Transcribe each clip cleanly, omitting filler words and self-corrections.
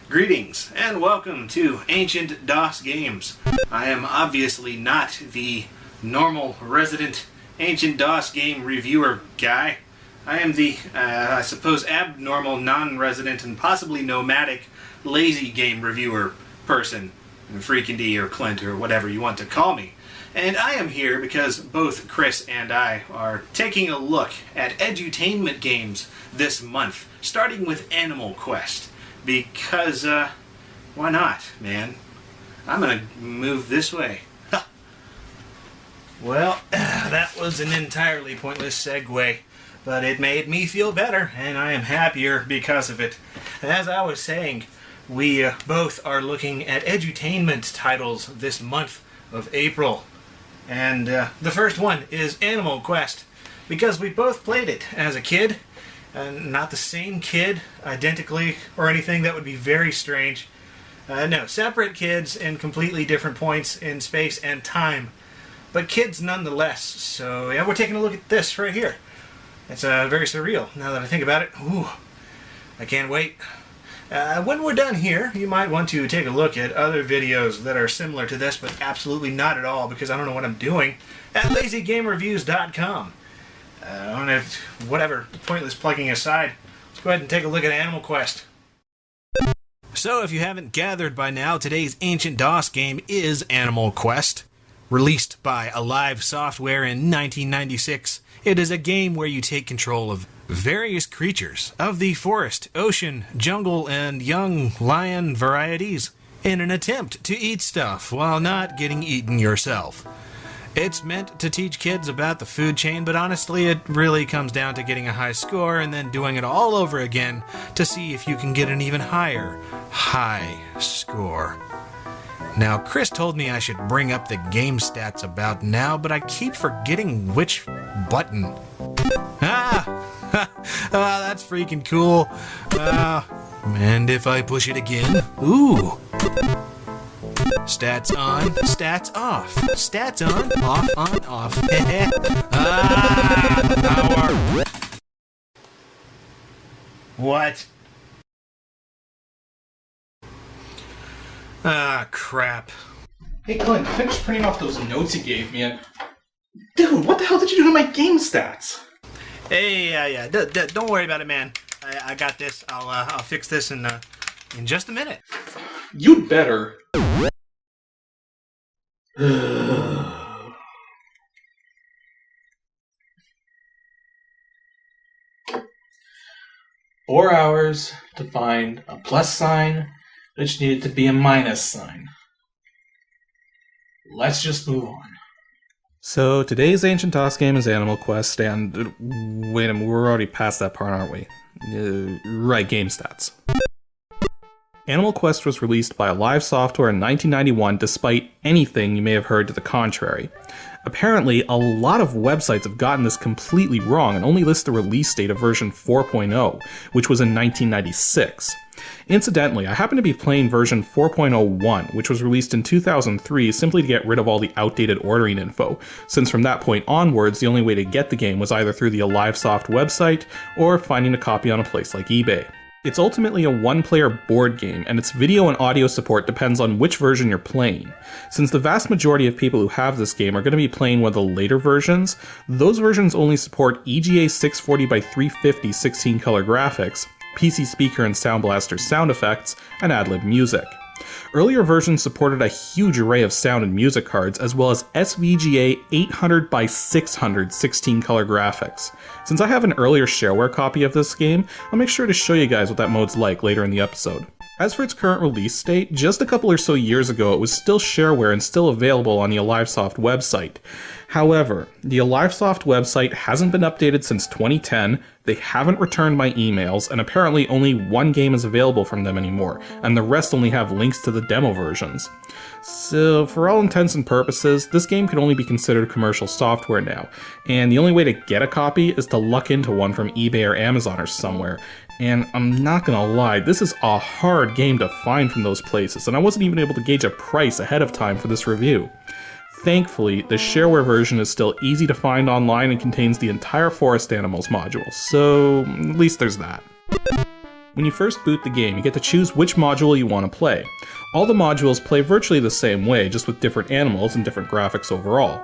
Greetings and welcome to Ancient DOS Games. I am obviously not the normal resident Ancient DOS game reviewer guy. I am the, I suppose, abnormal, non-resident, and possibly nomadic, lazy game reviewer person. Freakin' D or Clint or whatever you want to call me. And I am here because both Chris and I are taking a look at edutainment games this month, starting with Animal Quest. Because, why not, man? I'm gonna move this way. Well, that was an entirely pointless segue, but it made me feel better, and I am happier because of it. As I was saying, we both are looking at edutainment titles this month of April. And the first one is Animal Quest, because we both played it as a kid. Not the same kid, identically, or anything. That would be very strange. No, separate kids in completely different points in space and time. But kids nonetheless. So, yeah, we're taking a look at this right here. It's very surreal, now that I think about it. Ooh, I can't wait. When we're done here, you might want to take a look at other videos that are similar to this, but absolutely not at all, because I don't know what I'm doing, at lazygamereviews.com. Whatever, pointless plugging aside, let's go ahead and take a look at Animal Quest. So, if you haven't gathered by now, today's Ancient DOS game is Animal Quest. Released by Alive Software in 1996, it is a game where you take control of various creatures of the forest, ocean, jungle, and young lion varieties in an attempt to eat stuff while not getting eaten yourself. It's meant to teach kids about the food chain, but honestly it really comes down to getting a high score and then doing it all over again to see if you can get an even higher high score. Now, Chris told me I should bring up the game stats about now, but I keep forgetting which button. That's freaking cool. And if I push it again, ooh. Stats on, stats off. Stats on, off. Power. What? Crap. Hey Clint, finish printing off those notes you gave me and... Dude, what the hell did you do to my game stats? Hey, yeah. Don't worry about it, man. I got this. I'll fix this in just a minute. You'd better. 4 hours to find a plus sign, which needed to be a minus sign. Let's just move on. So today's Ancient DOS game is Animal Quest, and wait a minute, we're already past that part, aren't we? Right, game stats. Animal Quest was released by Alive Software in 1991, despite anything you may have heard to the contrary. Apparently, a lot of websites have gotten this completely wrong and only list the release date of version 4.0, which was in 1996. Incidentally, I happen to be playing version 4.01, which was released in 2003 simply to get rid of all the outdated ordering info, since from that point onwards the only way to get the game was either through the AliveSoft website or finding a copy on a place like eBay. It's ultimately a one-player board game, and its video and audio support depends on which version you're playing. Since the vast majority of people who have this game are going to be playing one of the later versions, those versions only support EGA 640x350 16-color graphics, PC speaker and Sound Blaster sound effects, and ad-lib music. Earlier versions supported a huge array of sound and music cards, as well as SVGA 800x600 16-color graphics. Since I have an earlier shareware copy of this game, I'll make sure to show you guys what that mode's like later in the episode. As for its current release date, just a couple or so years ago it was still shareware and still available on the AliveSoft website. However, the AliveSoft website hasn't been updated since 2010, they haven't returned my emails, and apparently only one game is available from them anymore, and the rest only have links to the demo versions. So, for all intents and purposes, this game can only be considered commercial software now, and the only way to get a copy is to luck into one from eBay or Amazon or somewhere. And I'm not gonna lie, this is a hard game to find from those places, and I wasn't even able to gauge a price ahead of time for this review. Thankfully, the shareware version is still easy to find online and contains the entire Forest Animals module, so at least there's that. When you first boot the game, you get to choose which module you want to play. All the modules play virtually the same way, just with different animals and different graphics overall.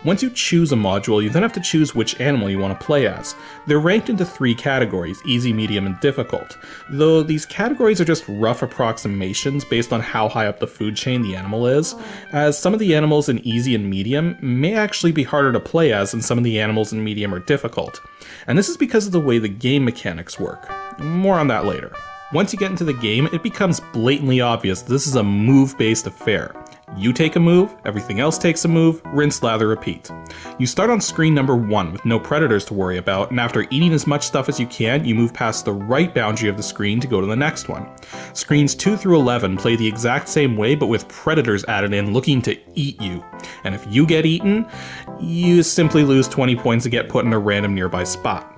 Once you choose a module, you then have to choose which animal you want to play as. They're ranked into 3 categories, easy, medium, and difficult, though these categories are just rough approximations based on how high up the food chain the animal is, as some of the animals in easy and medium may actually be harder to play as than some of the animals in medium or difficult. And this is because of the way the game mechanics work. More on that later. Once you get into the game, it becomes blatantly obvious this is a move-based affair. You take a move, everything else takes a move, rinse, lather, repeat. You start on screen number 1 with no predators to worry about, and after eating as much stuff as you can, you move past the right boundary of the screen to go to the next one. Screens 2 through 11 play the exact same way, but with predators added in looking to eat you. And if you get eaten, you simply lose 20 points and get put in a random nearby spot.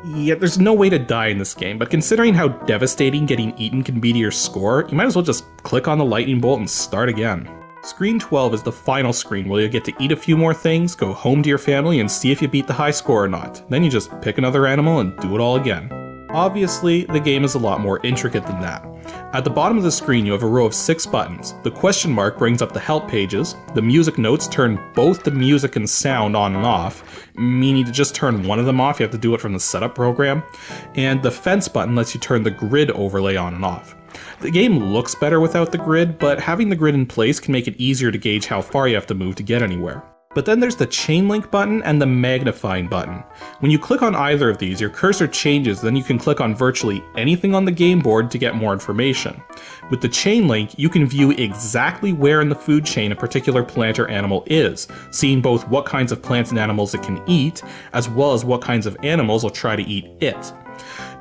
Yet there's no way to die in this game, but considering how devastating getting eaten can be to your score, you might as well just click on the lightning bolt and start again. Screen 12 is the final screen where you'll get to eat a few more things, go home to your family, and see if you beat the high score or not. Then you just pick another animal and do it all again. Obviously, the game is a lot more intricate than that. At the bottom of the screen you have a row of 6 buttons. The question mark brings up the help pages, the music notes turn both the music and sound on and off, meaning to just turn one of them off you have to do it from the setup program, and the fence button lets you turn the grid overlay on and off. The game looks better without the grid, but having the grid in place can make it easier to gauge how far you have to move to get anywhere. But then there's the chain link button and the magnifying button. When you click on either of these, your cursor changes, then you can click on virtually anything on the game board to get more information. With the chain link, you can view exactly where in the food chain a particular plant or animal is, seeing both what kinds of plants and animals it can eat, as well as what kinds of animals will try to eat it.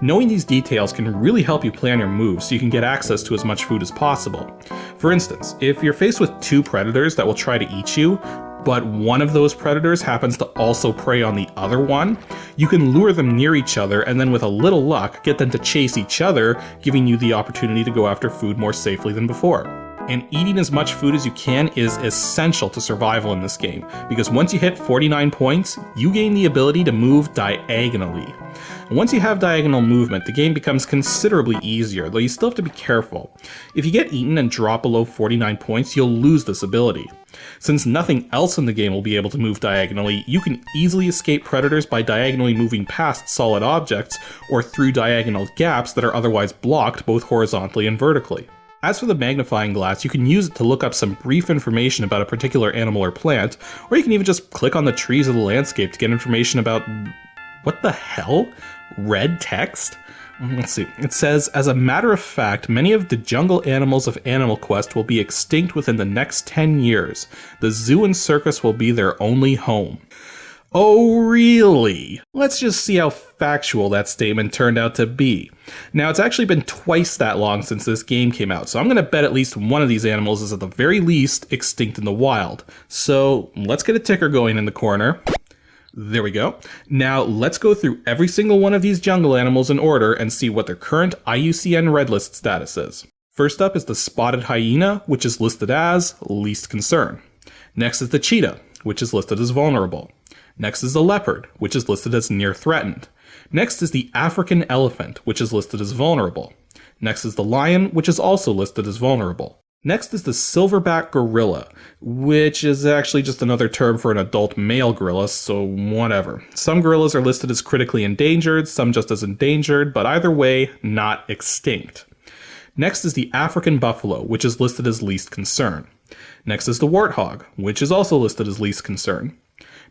Knowing these details can really help you plan your moves so you can get access to as much food as possible. For instance, if you're faced with 2 predators that will try to eat you, but one of those predators happens to also prey on the other one, you can lure them near each other and then with a little luck get them to chase each other, giving you the opportunity to go after food more safely than before. And eating as much food as you can is essential to survival in this game, because once you hit 49 points, you gain the ability to move diagonally. And once you have diagonal movement, the game becomes considerably easier, though you still have to be careful. If you get eaten and drop below 49 points, you'll lose this ability. Since nothing else in the game will be able to move diagonally, you can easily escape predators by diagonally moving past solid objects or through diagonal gaps that are otherwise blocked both horizontally and vertically. As for the magnifying glass, you can use it to look up some brief information about a particular animal or plant, or you can even just click on the trees of the landscape to get information about... what the hell? Red text? Let's see. It says, as a matter of fact, many of the jungle animals of Animal Quest will be extinct within the next 10 years. The zoo and circus will be their only home. Oh, really? Let's just see how factual that statement turned out to be. Now, it's actually been twice that long since this game came out, so I'm going to bet at least one of these animals is at the very least extinct in the wild. So, let's get a ticker going in the corner. There we go. Now, let's go through every single one of these jungle animals in order and see what their current IUCN Red List status is. First up is the spotted hyena, which is listed as least concern. Next is the cheetah, which is listed as vulnerable. Next is the leopard, which is listed as near threatened. Next is the African elephant, which is listed as vulnerable. Next is the lion, which is also listed as vulnerable. Next is the silverback gorilla, which is actually just another term for an adult male gorilla, so whatever. Some gorillas are listed as critically endangered, some just as endangered, but either way, not extinct. Next is the African buffalo, which is listed as least concern. Next is the warthog, which is also listed as least concern.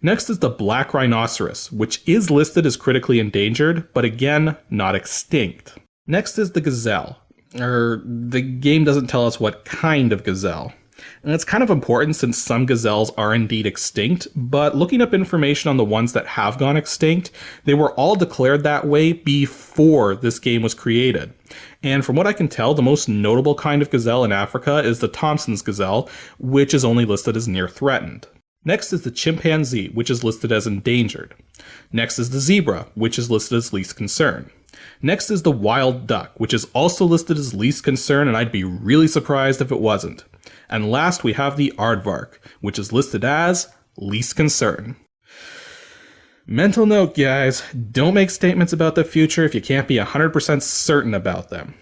Next is the black rhinoceros, which is listed as critically endangered, but again, not extinct. Next is the gazelle. The game doesn't tell us what kind of gazelle. And it's kind of important since some gazelles are indeed extinct, but looking up information on the ones that have gone extinct, they were all declared that way before this game was created. And from what I can tell, the most notable kind of gazelle in Africa is the Thompson's gazelle, which is only listed as near threatened. Next is the chimpanzee, which is listed as endangered. Next is the zebra, which is listed as least concern. Next is the wild duck, which is also listed as least concern, and I'd be really surprised if it wasn't. And last we have the aardvark, which is listed as least concern. Mental note, guys, don't make statements about the future if you can't be 100% certain about them.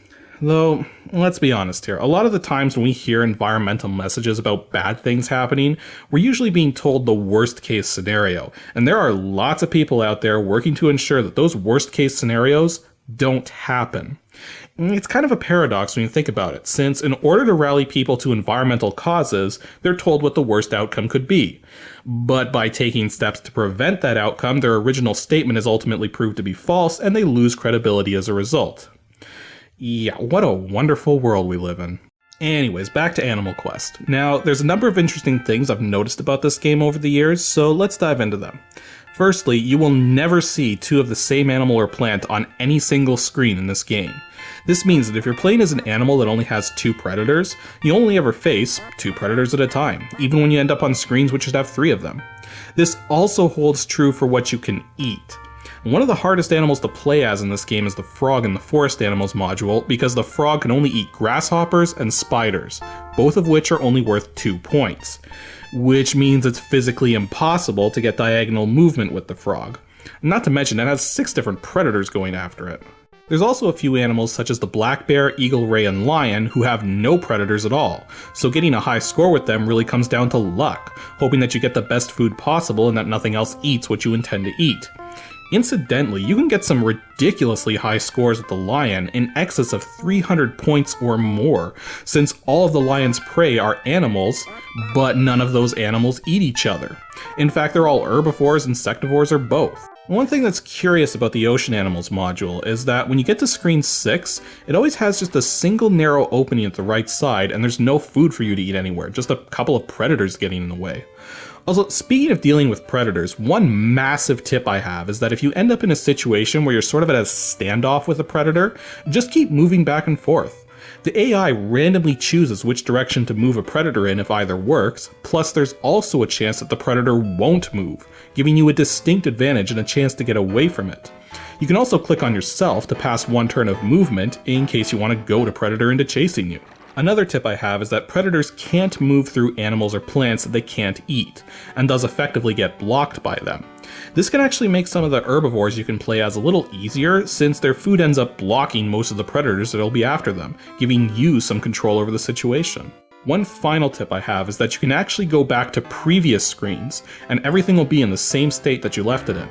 Though, let's be honest here, a lot of the times when we hear environmental messages about bad things happening, we're usually being told the worst case scenario, and there are lots of people out there working to ensure that those worst case scenarios don't happen. It's kind of a paradox when you think about it, since in order to rally people to environmental causes, they're told what the worst outcome could be. But by taking steps to prevent that outcome, their original statement is ultimately proved to be false, and they lose credibility as a result. Yeah, what a wonderful world we live in. Anyways, back to Animal Quest. Now, there's a number of interesting things I've noticed about this game over the years, so let's dive into them. Firstly, you will never see two of the same animal or plant on any single screen in this game. This means that if you're playing as an animal that only has two predators, you only ever face two predators at a time, even when you end up on screens which should have three of them. This also holds true for what you can eat. One of the hardest animals to play as in this game is the frog in the Forest Animals module, because the frog can only eat grasshoppers and spiders, both of which are only worth 2 points. Which means it's physically impossible to get diagonal movement with the frog. Not to mention it has 6 different predators going after it. There's also a few animals such as the black bear, eagle ray, and lion who have no predators at all, so getting a high score with them really comes down to luck, hoping that you get the best food possible and that nothing else eats what you intend to eat. Incidentally, you can get some ridiculously high scores with the lion, in excess of 300 points or more, since all of the lion's prey are animals, but none of those animals eat each other. In fact, they're all herbivores, insectivores, or both. One thing that's curious about the Ocean Animals module is that when you get to screen 6, it always has just a single narrow opening at the right side, and there's no food for you to eat anywhere, just a couple of predators getting in the way. Also, speaking of dealing with predators, one massive tip I have is that if you end up in a situation where you're sort of at a standoff with a predator, just keep moving back and forth. The AI randomly chooses which direction to move a predator in if either works, plus there's also a chance that the predator won't move, giving you a distinct advantage and a chance to get away from it. You can also click on yourself to pass one turn of movement in case you want to goad a predator into chasing you. Another tip I have is that predators can't move through animals or plants that they can't eat, and thus effectively get blocked by them. This can actually make some of the herbivores you can play as a little easier, since their food ends up blocking most of the predators that'll be after them, giving you some control over the situation. One final tip I have is that you can actually go back to previous screens, and everything will be in the same state that you left it in.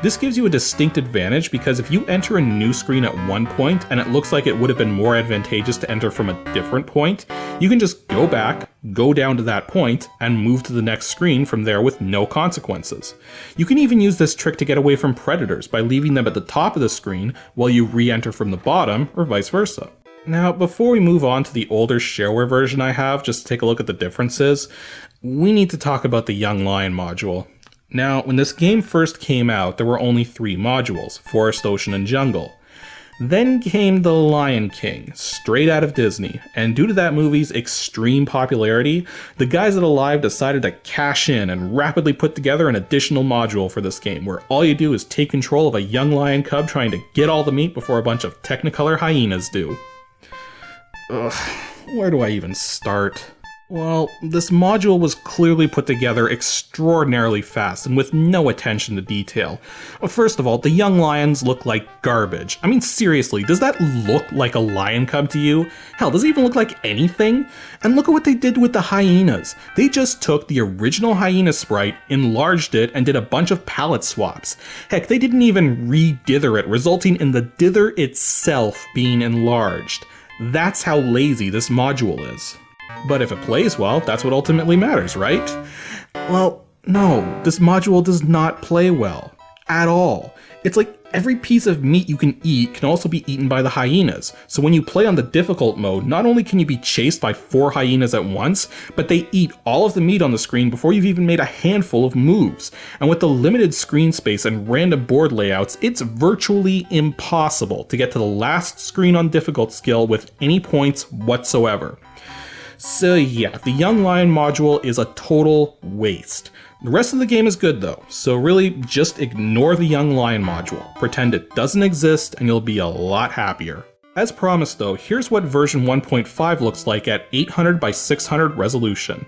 This gives you a distinct advantage because if you enter a new screen at one point and it looks like it would have been more advantageous to enter from a different point, you can just go back, go down to that point, and move to the next screen from there with no consequences. You can even use this trick to get away from predators by leaving them at the top of the screen while you re-enter from the bottom, or vice versa. Now, before we move on to the older shareware version I have, just to take a look at the differences, we need to talk about the Young Lion module. Now, when this game first came out, there were only 3 modules, Forest, Ocean, and Jungle. Then came The Lion King, straight out of Disney, and due to that movie's extreme popularity, the guys at Alive decided to cash in and rapidly put together an additional module for this game, where all you do is take control of a young lion cub trying to get all the meat before a bunch of Technicolor hyenas do. Ugh, where do I even start? Well, this module was clearly put together extraordinarily fast and with no attention to detail. First of all, the young lions look like garbage. I mean, seriously, does that look like a lion cub to you? Hell, does it even look like anything? And look at what they did with the hyenas. They just took the original hyena sprite, enlarged it, and did a bunch of palette swaps. Heck, they didn't even re-dither it, resulting in the dither itself being enlarged. That's how lazy this module is. But if it plays well, that's what ultimately matters, right? Well, no, this module does not play well. At all. It's like every piece of meat you can eat can also be eaten by the hyenas. So when you play on the difficult mode, not only can you be chased by 4 hyenas at once, but they eat all of the meat on the screen before you've even made a handful of moves. And with the limited screen space and random board layouts, it's virtually impossible to get to the last screen on difficult skill with any points whatsoever. So yeah, the Young Lion module is a total waste. The rest of the game is good though, so really just ignore the Young Lion module, pretend it doesn't exist, and you'll be a lot happier. As promised though, here's what version 1.5 looks like at 800 by 600 resolution.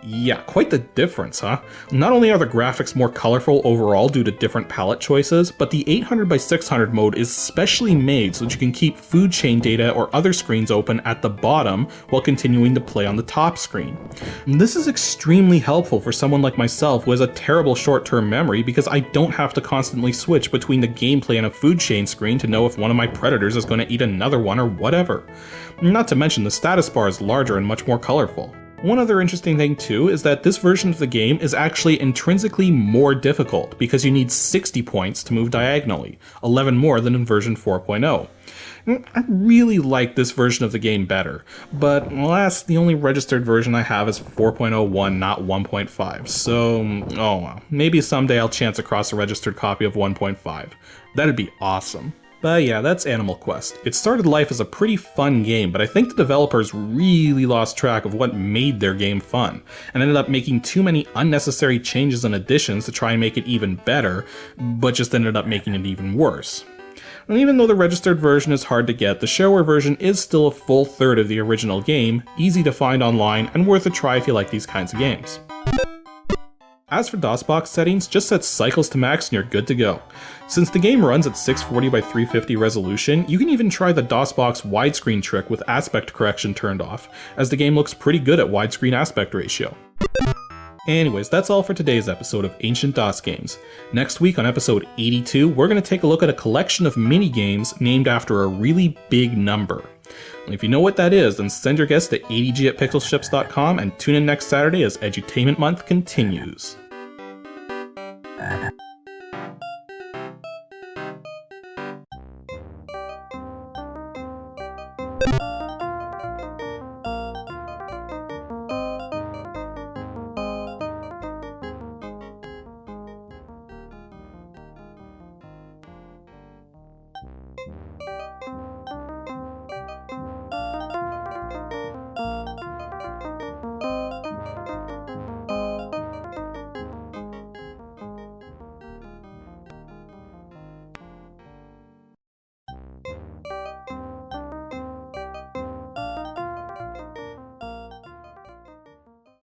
Yeah, quite the difference, huh? Not only are the graphics more colorful overall due to different palette choices, but the 800 by 600 mode is specially made so that you can keep food chain data or other screens open at the bottom while continuing to play on the top screen. And this is extremely helpful for someone like myself who has a terrible short-term memory because I don't have to constantly switch between the gameplay and a food chain screen to know if one of my predators is going to eat another one or whatever. Not to mention the status bar is larger and much more colorful. One other interesting thing too is that this version of the game is actually intrinsically more difficult because you need 60 points to move diagonally, 11 more than in version 4.0. I really like this version of the game better, but alas, the only registered version I have is 4.01, not 1.5, so oh well, maybe someday I'll chance across a registered copy of 1.5. That'd be awesome. But yeah, that's Animal Quest. It started life as a pretty fun game, but I think the developers really lost track of what made their game fun, and ended up making too many unnecessary changes and additions to try and make it even better, but just ended up making it even worse. And even though the registered version is hard to get, the shareware version is still a full third of the original game, easy to find online, and worth a try if you like these kinds of games. As for DOSBox settings, just set cycles to max and you're good to go. Since the game runs at 640 by 350 resolution, you can even try the DOSBox widescreen trick with aspect correction turned off, as the game looks pretty good at widescreen aspect ratio. Anyways, that's all for today's episode of Ancient DOS Games. Next week on episode 82, we're going to take a look at a collection of mini-games named after a really big number. And if you know what that is, then send your guess to ADG@pixelships.com and tune in next Saturday as Edutainment Month continues.